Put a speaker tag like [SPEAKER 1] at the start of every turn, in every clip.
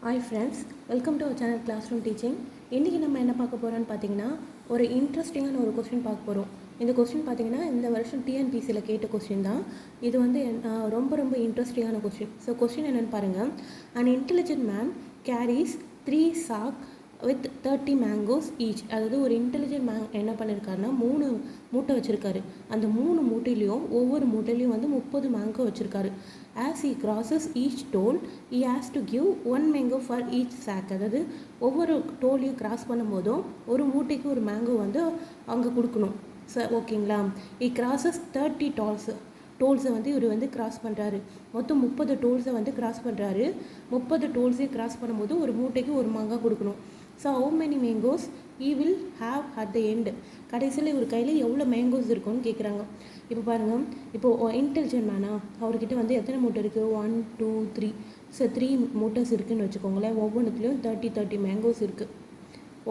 [SPEAKER 1] Hi friends, welcome to our channel classroom teaching. இன்றைக்கி நம்ம என்ன பார்க்க போகிறோன்னு பார்த்தீங்கன்னா, ஒரு இன்ட்ரெஸ்டிங்கான ஒரு கொஸ்டின் பார்க்க போகிறோம். இந்த கொஸ்டின் பார்த்தீங்கன்னா இந்த வருஷம் டிஎன்பிசியில் கேட்ட கொஸ்டின் தான். இது வந்து ரொம்ப ரொம்ப இன்ட்ரெஸ்டிங்கான கொஸ்டின். ஸோ கொஸ்டின் என்னென்னு பாருங்கள். An intelligent man carries 3 sack with 30 mangoes each. அதாவது ஒரு இன்டெலிஜென்ட் மேன் என்ன பண்ணியிருக்காருன்னா 3 மூட்டை வச்சுருக்காரு. அந்த 3 மூட்டையிலையும் ஒவ்வொரு மூட்டையிலையும் வந்து 30 மேங்கோ வச்சுருக்காரு. As he crosses each toll, he has to give 1 mango for each sack. அதாவது ஒவ்வொரு டோலையும் கிராஸ் பண்ணும்போதும் ஒரு மூட்டைக்கு ஒரு மேங்கோ வந்து அங்கே கொடுக்கணும். ஓகேங்களா? he crosses 30 டோல்ஸை வந்து இவர் வந்து கிராஸ் பண்ணுறாரு. மொத்தம் 30 டோல்ஸை வந்து கிராஸ் பண்ணுறாரு. 30 டோல்ஸையும் கிராஸ் பண்ணும்போது ஒரு மூட்டைக்கு ஒரு மாங்காய் கொடுக்கணும். So how many mangoes he will have at the end. கடைசியில் இவர் கையில் எவ்வளோ மேங்கோஸ் இருக்குன்னு கேட்குறாங்க. இப்போ பாருங்கள், இப்போது இன்டெலிஜென்ட் மேனா அவர்கிட்ட வந்து எத்தனை மூட்டை இருக்குது? 1 2 3. ஸோ 3 மூட்டஸ் இருக்குதுன்னு வச்சுக்கோங்களேன். ஒவ்வொன்றுத்துலேயும் 30 மேங்கோஸ் இருக்குது.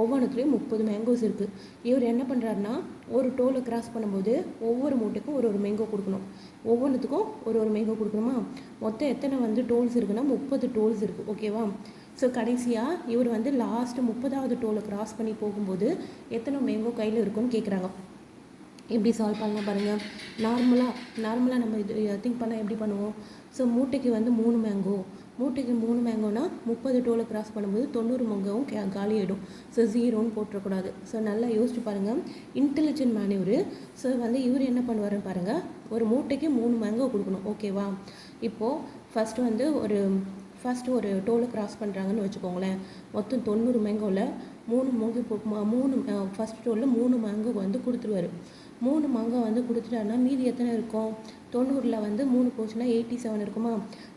[SPEAKER 1] ஒவ்வொன்றுத்துலேயும் 30 மேங்கோஸ் இருக்குது. இவர் என்ன பண்ணுறாருன்னா ஒரு டோலை கிராஸ் பண்ணும்போது ஒவ்வொரு மூட்டைக்கும் ஒரு மேங்கோ கொடுக்கணும். ஒவ்வொன்றுத்துக்கும் ஒரு மேங்கோ கொடுக்கணுமா? மொத்தம் எத்தனை வந்து டோல்ஸ் இருக்குன்னா 30 டோல்ஸ் இருக்குது. ஓகேவா? ஸோ கடைசியாக இவர் வந்து லாஸ்ட்டு 30வது டோலை கிராஸ் பண்ணி போகும்போது எத்தனை மேங்கோ கையில் இருக்குன்னு கேட்குறாங்க. எப்படி சால்வ் பண்ணலாம் பாருங்கள். நார்மலாக நம்ம இது திங்க் பண்ணால் எப்படி பண்ணுவோம்? ஸோ மூட்டைக்கு வந்து 3 மேங்கோனா 30 டோலை கிராஸ் பண்ணும்போது 90 மேங்கோவும் காலியாகிடும். ஸோ 0ன்னு போட்டுறக்கூடாது. ஸோ நல்லா யோசிச்சு பாருங்கள். இன்டெலிஜென்ட் மேன் இவர். ஸோ வந்து இவர் என்ன பண்ணுவாருன்னு பாருங்கள். ஒரு மூட்டைக்கு 3 மேங்கோ கொடுக்கணும். ஓகேவா? இப்போது ஃபஸ்ட்டு ஒரு டோலை கிராஸ் பண்ணுறாங்கன்னு வச்சுக்கோங்களேன். மொத்தம் 90 மேங்கோவில் ஃபஸ்ட் டோலில் 3 மேங்கோ வந்து கொடுத்துருவாரு. 3 மாங்கா வந்து கொடுத்துட்டாருன்னா மீதி எத்தனை இருக்கும்? 90ல் வந்து 3 போச்சுன்னா 87 இருக்குமா?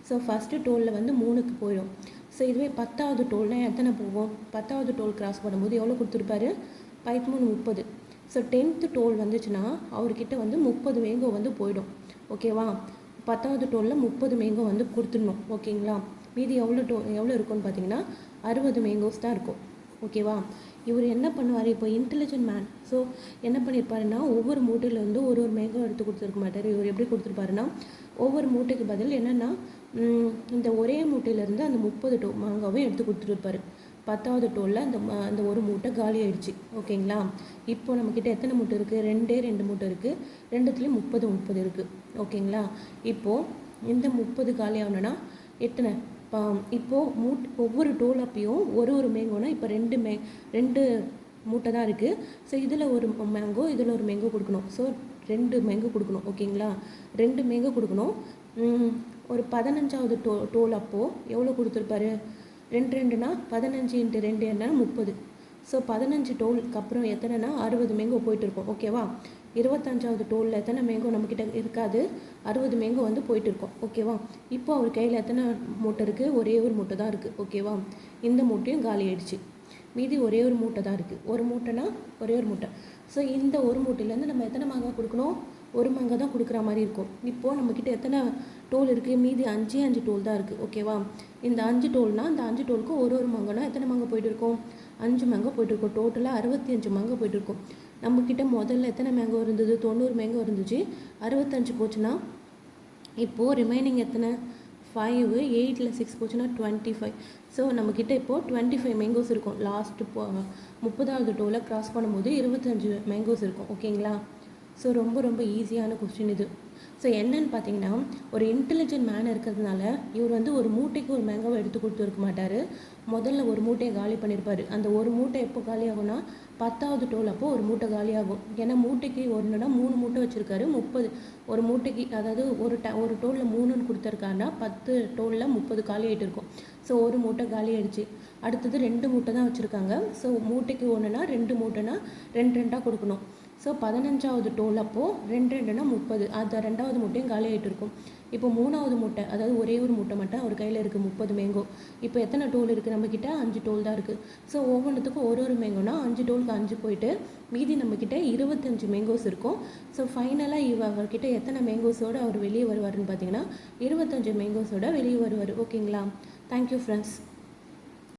[SPEAKER 1] ஸோ ஃபஸ்ட்டு டோலில் வந்து 3க்கு போயிடும். ஸோ இதுவே 10வது டோல்னால் எத்தனை போகும்? 10வது டோல் கிராஸ் பண்ணும்போது எவ்வளோ கொடுத்துருப்பாரு? 30. ஸோ 10th டோல் வந்துச்சுன்னா அவர்கிட்ட வந்து 30 மேங்கோ வந்து போயிடும். ஓகேவா? 10வது டோலில் 30 மேங்கோ வந்து கொடுத்துடணும். ஓகேங்களா? மீதி எவ்வளோ இருக்குன்னு பார்த்தீங்கன்னா 60 மேங்கோஸ் தான் இருக்கும். ஓகேவா? இவர் என்ன பண்ணுவார்? இப்போ இன்டெலிஜென்ட் மேன். ஸோ என்ன பண்ணியிருப்பாருன்னா ஒவ்வொரு மூட்டையில் வந்து ஒரு மேங்கோ எடுத்து கொடுத்துருக்க மாட்டார். இவர் எப்படி கொடுத்துருப்பாருன்னா ஒவ்வொரு மூட்டைக்கு பதில் என்னென்னா இந்த ஒரே மூட்டையிலேருந்து அந்த 30 மாங்காவும் எடுத்து கொடுத்துருப்பாரு. 10வது டோலில் அந்த ஒரு மூட்டை காலி ஆகிடுச்சு. ஓகேங்களா? இப்போ நம்மக்கிட்ட எத்தனை மூட்டை இருக்குது? 2 மூட்டை இருக்குது. ரெண்டுத்துலேயும் 30 இருக்குது. ஓகேங்களா? இப்போது இந்த 30 காலி ஆகணுன்னா எத்தனை? இப்போது ஒவ்வொரு டோல் அப்பையும் ஒரு மேங்கோனா இப்போ 2 மூட்டை தான் இருக்குது. ஸோ இதில் ஒரு மேங்கோ இதில் ஒரு மேங்கோ கொடுக்கணும். ஸோ 2 மேங்கோ கொடுக்கணும். ஓகேங்களா? 2 மேங்கோ கொடுக்கணும். ஒரு 15வது டோல் அப்போது எவ்வளோ கொடுத்துருப்பாரு? 2னா 15 × 2 என்ன? 30. ஸோ 15 டோலுக்கு அப்புறம் எத்தனைனா 60 மேங்கோ போயிட்டுருக்கோம். ஓகேவா? 25வது டோலில் எத்தனை மேங்கோ நம்மக்கிட்ட இருக்காது? 60 மேங்கோ வந்து போயிட்டுருக்கோம். ஓகேவா? இப்போ அவர் கையில் எத்தனை மூட்டை இருக்குது? ஒரே ஒரு மூட்டை தான் இருக்குது. ஓகேவா? இந்த மூட்டையும் காலி ஆகிடுச்சு. மீதி ஒரே ஒரு மூட்டை தான் இருக்குது. ஒரு மூட்டைனா ஒரே ஒரு மூட்டை. ஸோ இந்த ஒரு மூட்டையிலேருந்து நம்ம எத்தனை மாங்காய் கொடுக்கணும்? ஒரு மாங்காய் தான் கொடுக்குற மாதிரி இருக்கும். இப்போது நம்மக்கிட்ட எத்தனை டோல் இருக்குது? மீதி 5 டோல் தான் இருக்குது. ஓகேவா? இந்த 5 டோல்னால் அந்த 5 டோலுக்கு ஒரு மாங்காய்னா எத்தனை மாங்காய் போய்ட்டு இருக்கும்? 5 மேங்கோ போய்ட்டுருக்கோம். டோட்டலாக 65 மேங்கோ போய்ட்டுருக்கோம். நம்மக்கிட்ட முதல்ல எத்தனை மேங்கோ இருந்தது? 90 மேங்கோ இருந்துச்சு. 65 போச்சுன்னா இப்போது ரிமைனிங் எத்தனை? 5. 8ல் 6 போச்சுன்னா 25. ஸோ நம்மக்கிட்ட இப்போது 25 மேங்கோஸ் இருக்கும். லாஸ்ட்டு 30வது டோலை கிராஸ் பண்ணும்போது 25 மேங்கோஸ் இருக்கும். ஓகேங்களா? ஸோ ரொம்ப ஈஸியான கொஸ்டின் இது. ஸோ என்னன்னு பார்த்தீங்கன்னா ஒரு இன்டெலிஜென்ட் மேன் இருக்கிறதுனால இவர் வந்து ஒரு மூட்டைக்கு ஒரு மேங்கோவை எடுத்து கொடுத்துருக்க மாட்டார். முதல்ல ஒரு மூட்டையை காலி பண்ணியிருப்பார். அந்த ஒரு மூட்டை எப்போ காலி ஆகும்னா 10வது டோல் அப்போ ஒரு மூட்டை காலியாகும். ஏன்னா மூட்டைக்கு 3 மூட்டை வச்சுருக்காரு. 30 ஒரு மூட்டைக்கு, அதாவது ஒரு டோலில் 3ன்னு கொடுத்துருக்காருன்னா 10 டோலில் 30 காலி ஆகிட்டு இருக்கும். ஸோ ஒரு மூட்டை காலி ஆகிடுச்சு. அடுத்தது 2 மூட்டை தான் வச்சுருக்காங்க. ஸோ மூட்டைக்கு 1னா 2 மூட்டைனா 2 கொடுக்கணும். ஸோ 15வது டோல் அப்போது 2னா 30. அந்த 2வது மூட்டையும் காலி ஆகிட்டு இருக்கும். இப்போ 3வது மூட்டை, அதாவது ஒரே ஒரு மூட்டை மட்டும் அவர் கையில் இருக்குது, 30 மேங்கோ. இப்போ எத்தனை டோல் இருக்குது? நம்மக்கிட்ட 5 டோல் தான் இருக்குது. ஸோ ஒவ்வொன்றுத்துக்கும் ஒரு மேங்கோனா 5 டோலுக்கு 5 போயிட்டு மீதி நம்மக்கிட்ட 25 மேங்கோஸ் இருக்கும். ஸோ ஃபைனலாக அவர்கிட்ட எத்தனை மேங்கோஸோடு அவர் வெளியே வருவார்னு பார்த்தீங்கன்னா 25 மேங்கோஸோடு வெளியே வருவார். ஓகேங்களா? Thank you friends.